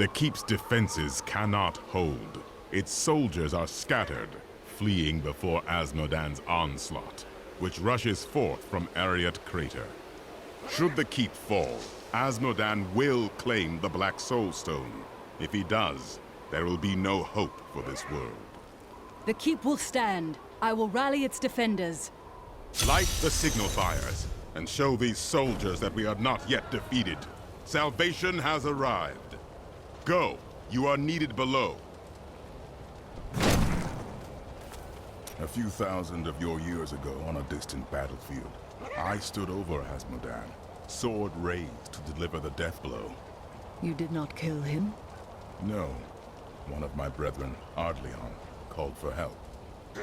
The keep's defenses cannot hold. Its soldiers are scattered, fleeing before Asmodan's onslaught, which rushes forth from Ariat Crater. Should the keep fall, Asmodan will claim the Black Soul Stone. If he does, there will be no hope for this world. The keep will stand. I will rally its defenders. Light the signal fires, and show these soldiers that we are not yet defeated. Salvation has arrived. Go, you are needed below. A few thousand of your years ago on a distant battlefield, I stood over Asmodan, sword raised to deliver the death blow. You did not kill him? No. One of my brethren, Ardleon, called for help.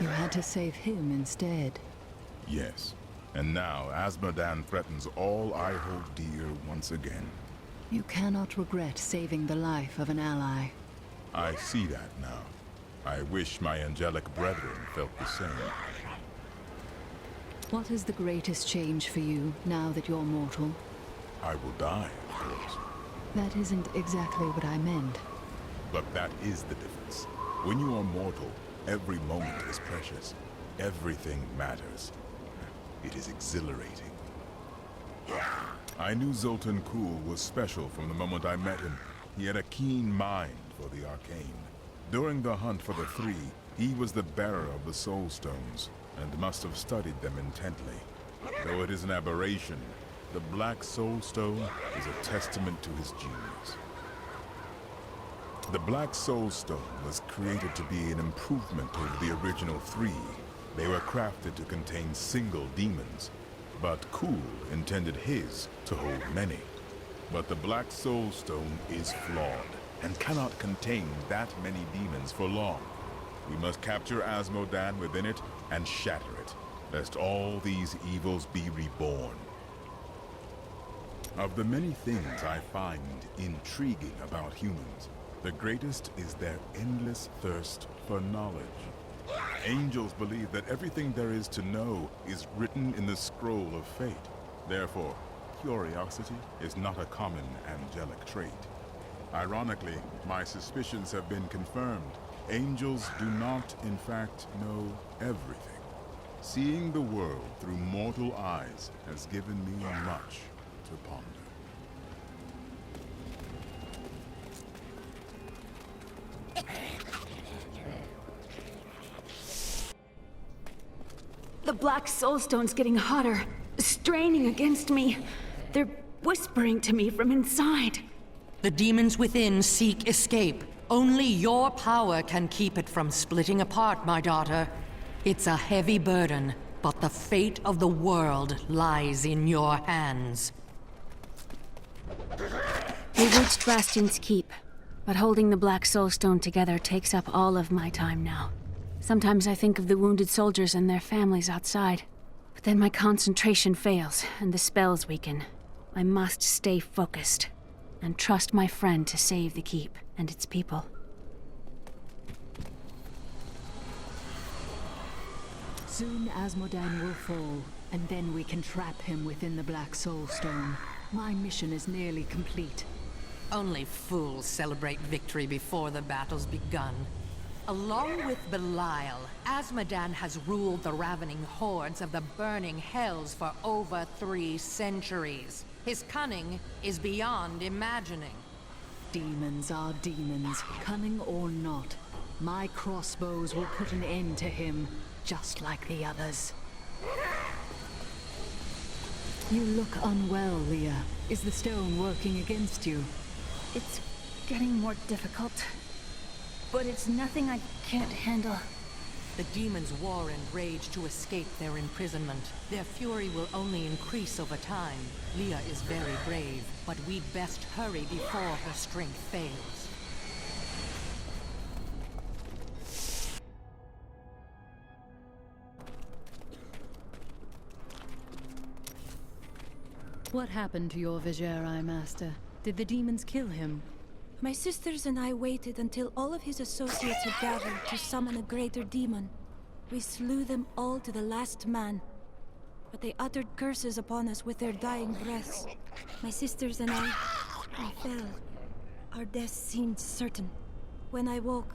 You had to save him instead. Yes. And now Asmodan threatens all I hold dear once again. You cannot regret saving the life of an ally. I see that now. I wish my angelic brethren felt the same. What is the greatest change for you now that you're mortal? I will die, of course. That isn't exactly what I meant. But that is the difference. When you are mortal, every moment is precious. Everything matters. It is exhilarating. I knew Zoltan Kuhl was special from the moment I met him. He had a keen mind for the arcane. During the hunt for the Three, he was the bearer of the Soul Stones, and must have studied them intently. Though it is an aberration, the Black Soul Stone is a testament to his genius. The Black Soul Stone was created to be an improvement over the original Three. They were crafted to contain single demons, but Kuhl intended his to hold many. But the Black Soul Stone is flawed, and cannot contain that many demons for long. We must capture Asmodan within it and shatter it, lest all these evils be reborn. Of the many things I find intriguing about humans, the greatest is their endless thirst for knowledge. Angels believe that everything there is to know is written in the scroll of fate. Therefore, curiosity is not a common angelic trait. Ironically, my suspicions have been confirmed. Angels do not, in fact, know everything. Seeing the world through mortal eyes has given me much to ponder. The Black Soulstone's getting hotter, straining against me. They're whispering to me from inside. The demons within seek escape. Only your power can keep it from splitting apart, my daughter. It's a heavy burden, but the fate of the world lies in your hands. We reached Bastions Keep, but holding the Black Soulstone together takes up all of my time now. Sometimes I think of the wounded soldiers and their families outside, but then my concentration fails and the spells weaken. I must stay focused and trust my friend to save the keep and its people. Soon Asmodan will fall, and then we can trap him within the Black Soul Stone. My mission is nearly complete. Only fools celebrate victory before the battle's begun. Along with Belial, Asmodan has ruled the ravening hordes of the burning hells for over 3 centuries. His cunning is beyond imagining. Demons are demons, cunning or not. My crossbows will put an end to him, just like the others. You look unwell, Leah. Is the stone working against you? It's getting more difficult, but it's nothing I can't handle. The demons war and rage to escape their imprisonment. Their fury will only increase over time. Leah is very brave, but we'd best hurry before her strength fails. What happened to your Vigerai master? Did the demons kill him? My sisters and I waited until all of his associates had gathered to summon a greater demon. We slew them all to the last man. But they uttered curses upon us with their dying breaths. My sisters and I fell. our death seemed certain. When I woke,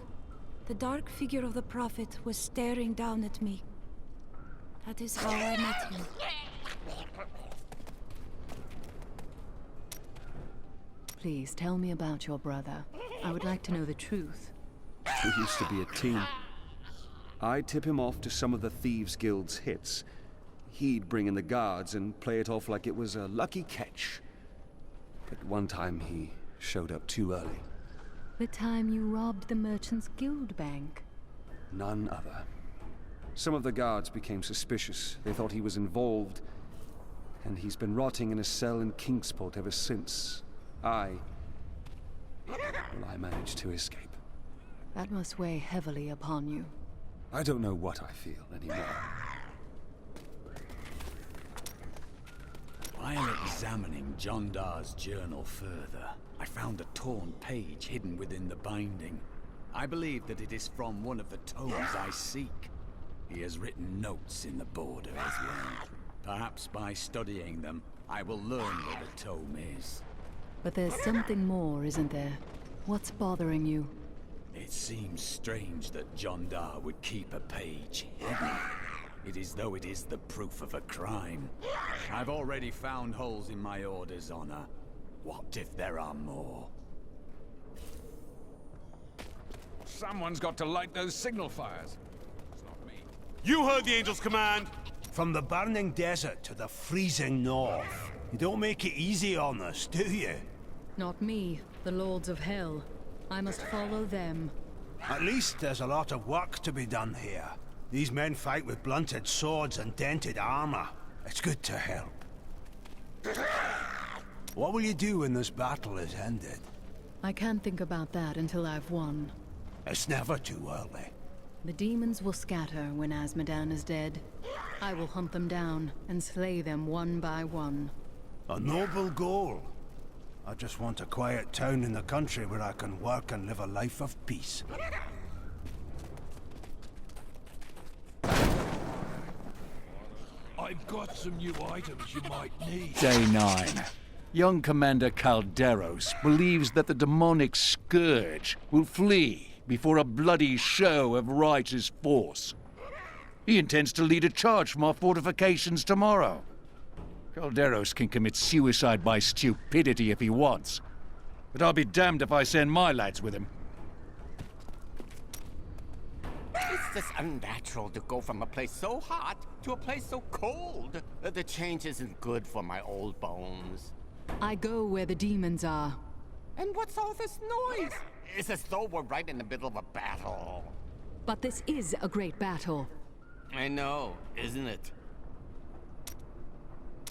the dark figure of the Prophet was staring down at me. That is how I met him. Please tell me about your brother. I would like to know the truth. We used to be a team. I'd tip him off to some of the Thieves Guild's hits. He'd bring in the guards and play it off like it was a lucky catch. But one time he showed up too early. The time you robbed the Merchants Guild Bank. None other. Some of the guards became suspicious. They thought he was involved. And he's been rotting in a cell in Kingsport ever since. I managed to escape. That must weigh heavily upon you. I don't know what I feel anymore. While examining John Dar's journal further, I found a torn page hidden within the binding. I believe that it is from one of the tomes I seek. He has written notes in the border as well. Perhaps by studying them, I will learn where the tome is. But there's something more, isn't there? What's bothering you? It seems strange that John Dar would keep a page hidden. It is though it is the proof of a crime. I've already found holes in my order's honor. What if there are more? Someone's got to light those signal fires. It's not me. You heard the Angel's command! From the burning desert to the freezing north. You don't make it easy on us, do you? Not me, the Lords of Hell. I must follow them. At least there's a lot of work to be done here. These men fight with blunted swords and dented armor. It's good to help. What will you do when this battle is ended? I can't think about that until I've won. It's never too early. The demons will scatter when Azmodan is dead. I will hunt them down and slay them one by one. A noble goal. I just want a quiet town in the country where I can work and live a life of peace. I've got some new items you might need. Day 9. Young Commander Calderos believes that the demonic scourge will flee before a bloody show of righteous force. He intends to lead a charge from our fortifications tomorrow. Calderos can commit suicide by stupidity if he wants, but I'll be damned if I send my lads with him. It's just unnatural to go from a place so hot to a place so cold. The change isn't good for my old bones. I go where the demons are. And what's all this noise? It's as though we're right in the middle of a battle. But this is a great battle. I know, isn't it?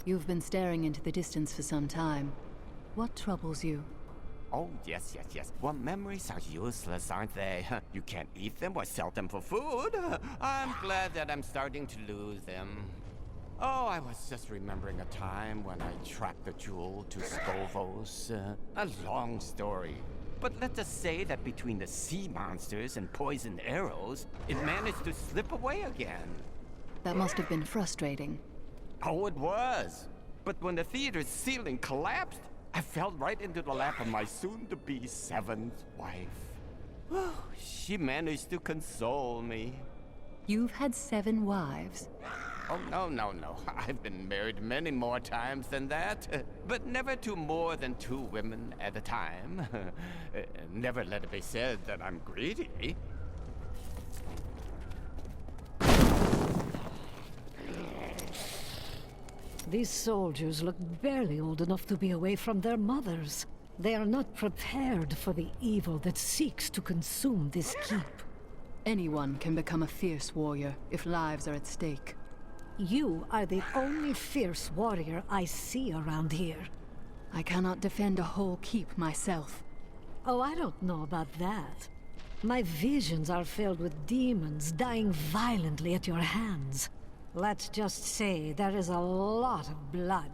You've been staring into the distance for some time. What troubles you? Oh, yes. Well, memories are useless, aren't they? You can't eat them or sell them for food. I'm glad that I'm starting to lose them. Oh, I was just remembering a time when I tracked the jewel to Skovos. A long story. But let's just say that between the sea monsters and poisoned arrows, it managed to slip away again. That must have been frustrating. Oh, it was. But when the theater's ceiling collapsed, I fell right into the lap of my soon-to-be 7th wife. She managed to console me. You've had 7 wives? Oh, no. I've been married many more times than that. But never to more than 2 women at a time. Never let it be said that I'm greedy. These soldiers look barely old enough to be away from their mothers. They are not prepared for the evil that seeks to consume this keep. Anyone can become a fierce warrior if lives are at stake. You are the only fierce warrior I see around here. I cannot defend a whole keep myself. Oh, I don't know about that. My visions are filled with demons dying violently at your hands. Let's just say there is a lot of blood.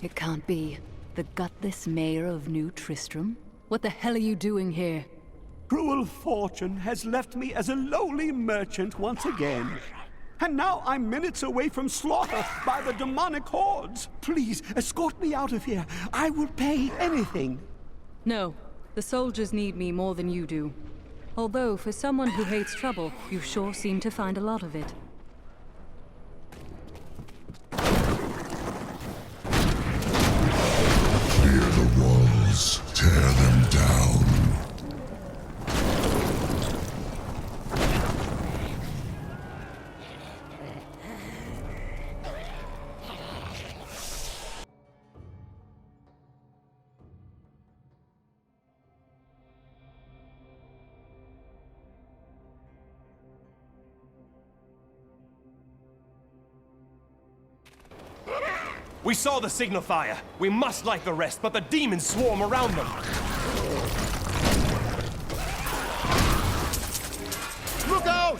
It can't be. The gutless mayor of New Tristram? What the hell are you doing here? Cruel fortune has left me as a lowly merchant once again. And now I'm minutes away from slaughter by the demonic hordes. Please, escort me out of here. I will pay anything. No. The soldiers need me more than you do. Although, for someone who hates trouble, you sure seem to find a lot of it. Clear the walls. Tear them down. We saw the signal fire. We must light the rest, but the demons swarm around them. Look out!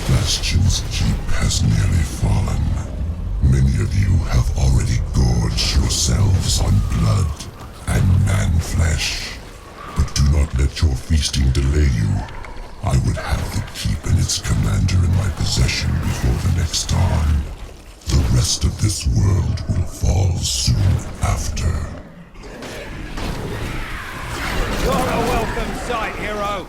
Bastions Keep has nearly fallen. Many of you have already gorged yourselves on blood and man-flesh. But do not let your feasting delay you. I would have the keep and its commander in my possession before the next dawn. The rest of this world will fall soon after. You're a welcome sight, hero!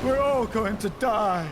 We're all going to die.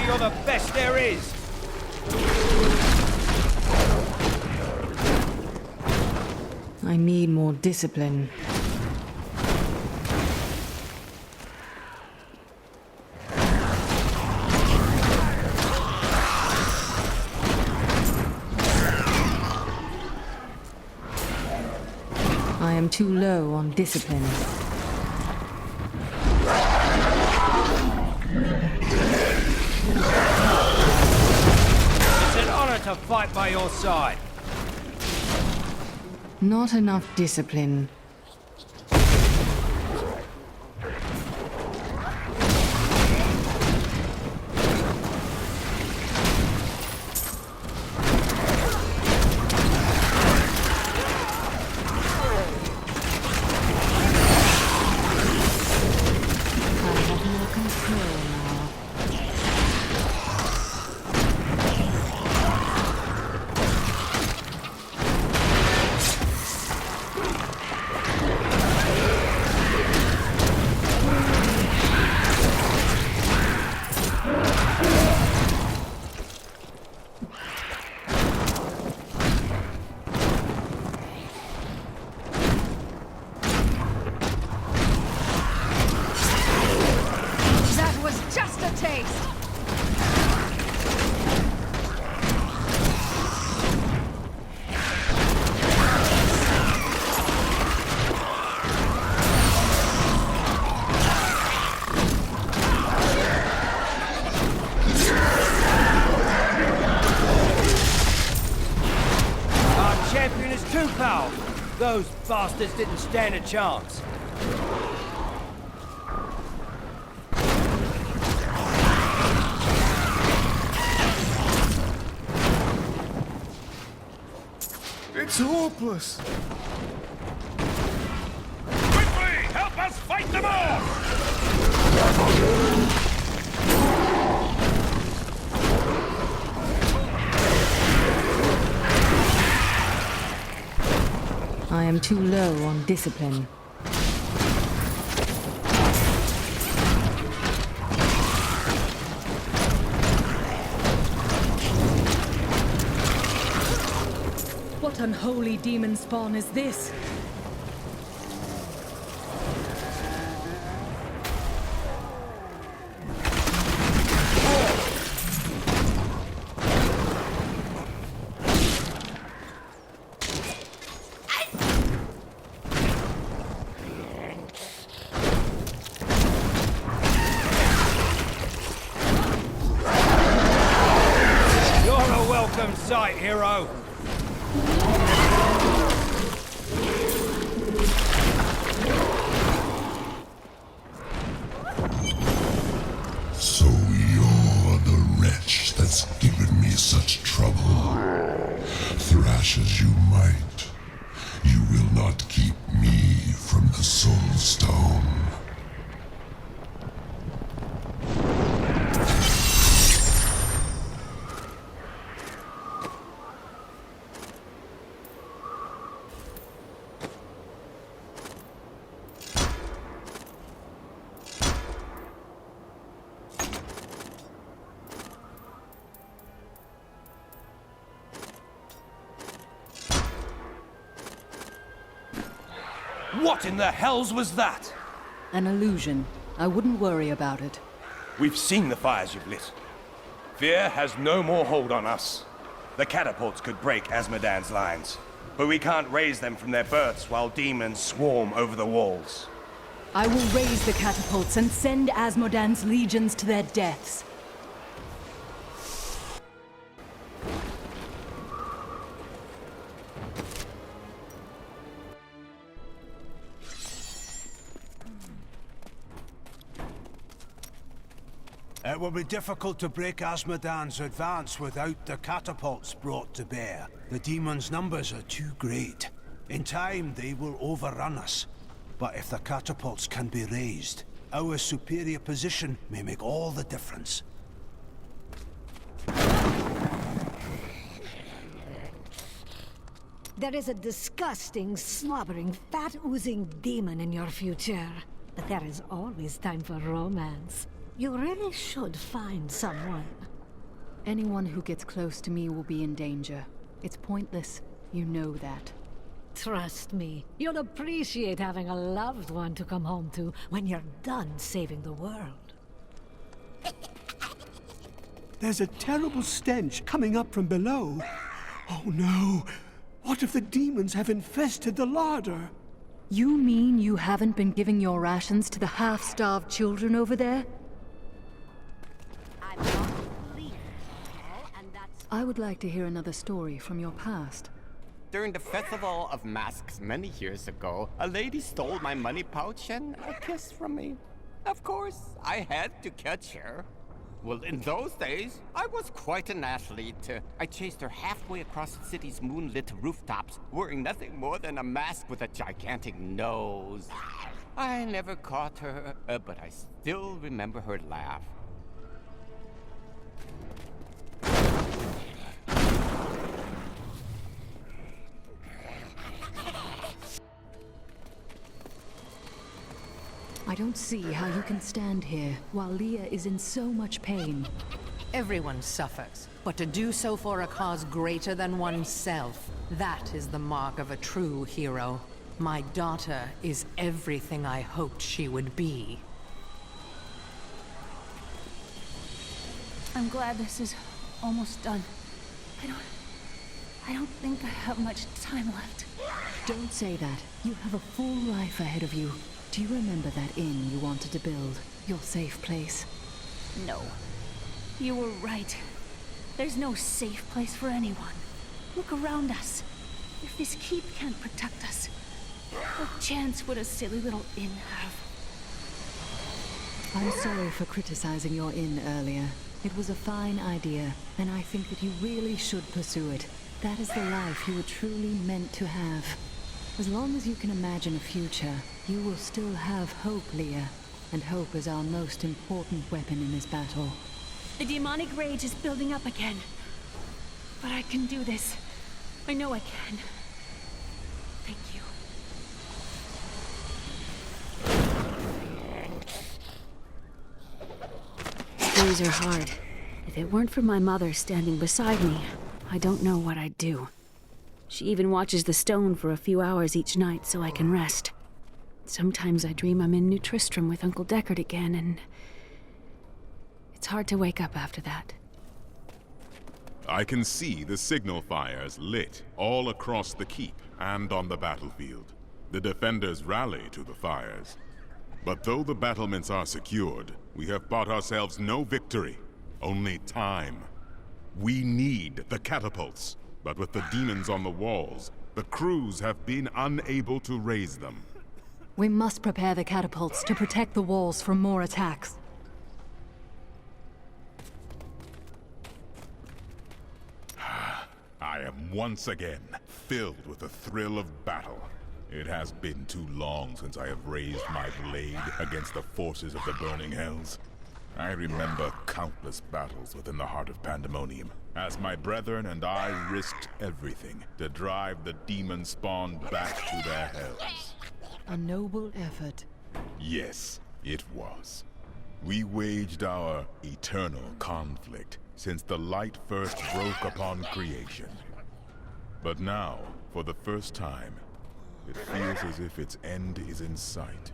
You're the best there is! I need more discipline. I am too low on discipline. It's an honor to fight by your side. Not enough discipline. Too powerful. Those bastards didn't stand a chance. It's hopeless. Quickly! Help us fight them off! I am too low on discipline. What unholy demon spawn is this? Sight, hero! So you're the wretch that's given me such trouble. Thrash as you might, you will not keep me from the Soul Stone. What in the hells was that? An illusion. I wouldn't worry about it. We've seen the fires you've lit. Fear has no more hold on us. The catapults could break Azmodan's lines, but we can't raise them from their berths while demons swarm over the walls. I will raise the catapults and send Azmodan's legions to their deaths. It will be difficult to break Azmodan's advance without the catapults brought to bear. The demons' numbers are too great. In time, they will overrun us. But if the catapults can be raised, our superior position may make all the difference. There is a disgusting, slobbering, fat-oozing demon in your future. But there is always time for romance. You really should find someone. Anyone who gets close to me will be in danger. It's pointless. You know that. Trust me, you'll appreciate having a loved one to come home to when you're done saving the world. There's a terrible stench coming up from below. Oh no! What if the demons have infested the larder? You mean you haven't been giving your rations to the half-starved children over there? I would like to hear another story from your past. During the Festival of Masks many years ago, a lady stole my money pouch and a kiss from me. Of course, I had to catch her. Well, in those days, I was quite an athlete. I chased her halfway across the city's moonlit rooftops, wearing nothing more than a mask with a gigantic nose. I never caught her, but I still remember her laugh. I don't see how you can stand here while Leah is in so much pain. Everyone suffers, but to do so for a cause greater than oneself, that is the mark of a true hero. My daughter is everything I hoped she would be. I'm glad this is almost done. I don't think I have much time left. Don't say that. You have a full life ahead of you. Do you remember that inn you wanted to build? Your safe place? No. You were right. There's no safe place for anyone. Look around us. If this keep can't protect us, what chance would a silly little inn have? I'm sorry for criticizing your inn earlier. It was a fine idea, and I think that you really should pursue it. That is the life you were truly meant to have. As long as you can imagine a future, you will still have hope, Leah. And hope is our most important weapon in this battle. The demonic rage is building up again. But I can do this. I know I can. Thank you. Days are hard. If it weren't for my mother standing beside me, I don't know what I'd do. She even watches the stone for a few hours each night so I can rest. Sometimes I dream I'm in New Tristram with Uncle Deckard again, and it's hard to wake up after that. I can see the signal fires lit all across the keep and on the battlefield. The defenders rally to the fires. But though the battlements are secured, we have bought ourselves no victory, only time. We need the catapults, but with the demons on the walls, the crews have been unable to raise them. We must prepare the catapults to protect the walls from more attacks. I am once again filled with the thrill of battle. It has been too long since I have raised my blade against the forces of the burning hells. I remember countless battles within the heart of Pandemonium, as my brethren and I risked everything to drive the demon spawn back to their hells. A noble effort. Yes, it was. We waged our eternal conflict since the light first broke upon creation. But now, for the first time, it feels as if its end is in sight.